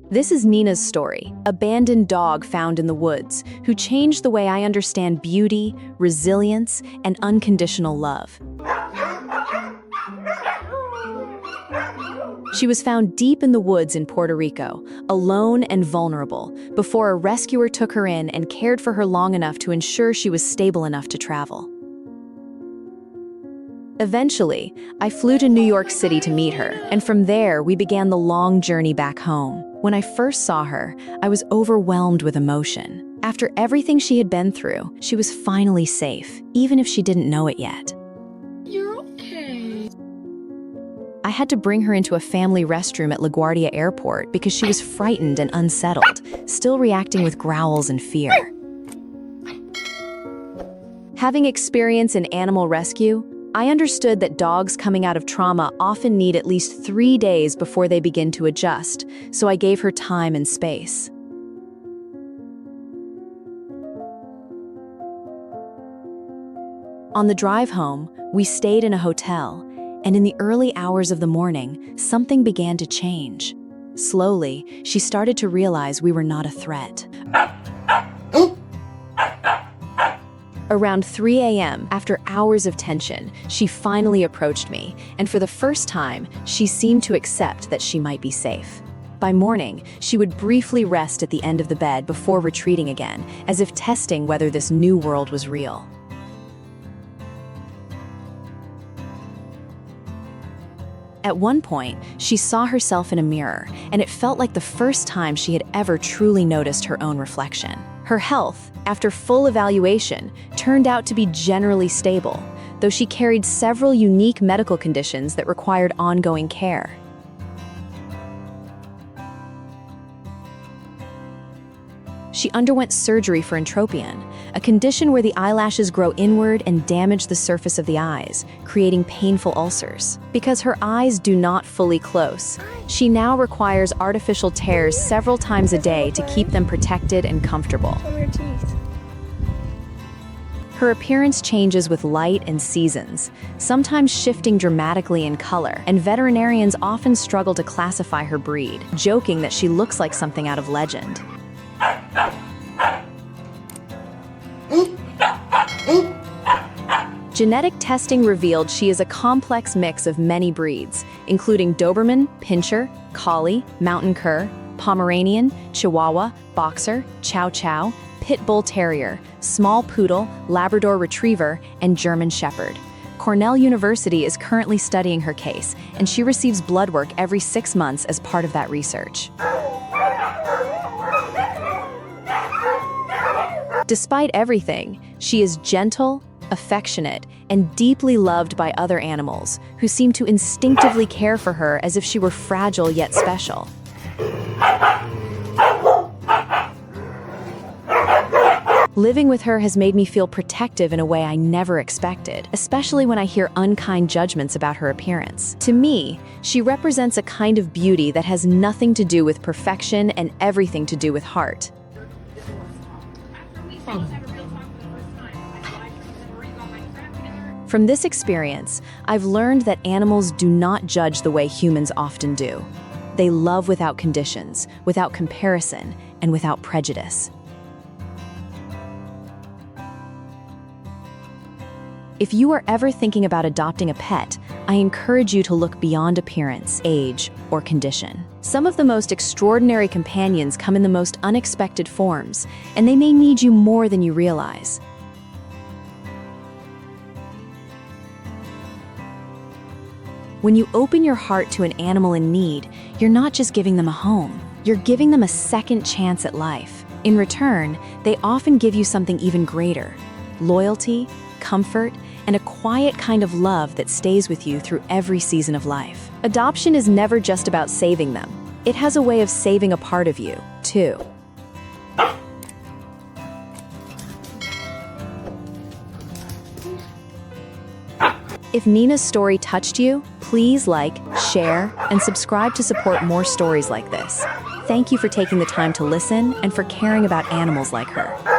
This is Nina's story, abandoned dog found in the woods, who changed the way I understand beauty, resilience, and unconditional love. She was found deep in the woods in Puerto Rico, alone and vulnerable, before a rescuer took her in and cared for her long enough to ensure she was stable enough to travel. Eventually, I flew to New York City to meet her, and from there we began the long journey back home. When I first saw her, I was overwhelmed with emotion. After everything she had been through, she was finally safe, even if she didn't know it yet. You're okay. I had to bring her into a family restroom at LaGuardia Airport because she was frightened and unsettled, still reacting with growls and fear. Having experience in animal rescue, I understood that dogs coming out of trauma often need at least 3 days before they begin to adjust, so I gave her time and space. On the drive home, we stayed in a hotel, and in the early hours of the morning, something began to change. Slowly, she started to realize we were not a threat. Around 3 a.m., after hours of tension, she finally approached me, and for the first time, she seemed to accept that she might be safe. By morning, she would briefly rest at the end of the bed before retreating again, as if testing whether this new world was real. At one point, she saw herself in a mirror, and it felt like the first time she had ever truly noticed her own reflection. Her health, after full evaluation, turned out to be generally stable, though she carried several unique medical conditions that required ongoing care. She underwent surgery for entropion, a condition where the eyelashes grow inward and damage the surface of the eyes, creating painful ulcers. Because her eyes do not fully close, she now requires artificial tears several times a day to keep them protected and comfortable. Her appearance changes with light and seasons, sometimes shifting dramatically in color, and veterinarians often struggle to classify her breed, joking that she looks like something out of legend. Genetic testing revealed she is a complex mix of many breeds, including Doberman, Pinscher, Collie, Mountain Cur, Pomeranian, Chihuahua, Boxer, Chow Chow, Pit Bull Terrier, Small Poodle, Labrador Retriever, and German Shepherd. Cornell University is currently studying her case, and she receives blood work every 6 months as part of that research. Despite everything, she is gentle, affectionate, and deeply loved by other animals, who seem to instinctively care for her as if she were fragile yet special. Living with her has made me feel protective in a way I never expected, especially when I hear unkind judgments about her appearance. To me, she represents a kind of beauty that has nothing to do with perfection and everything to do with heart. From this experience, I've learned that animals do not judge the way humans often do. They love without conditions, without comparison, and without prejudice. If you are ever thinking about adopting a pet, I encourage you to look beyond appearance, age, or condition. Some of the most extraordinary companions come in the most unexpected forms, and they may need you more than you realize. When you open your heart to an animal in need, you're not just giving them a home, you're giving them a second chance at life. In return, they often give you something even greater: loyalty, comfort, and a quiet kind of love that stays with you through every season of life. Adoption is never just about saving them. It has a way of saving a part of you, too. If Nina's story touched you, please like, share, and subscribe to support more stories like this. Thank you for taking the time to listen and for caring about animals like her.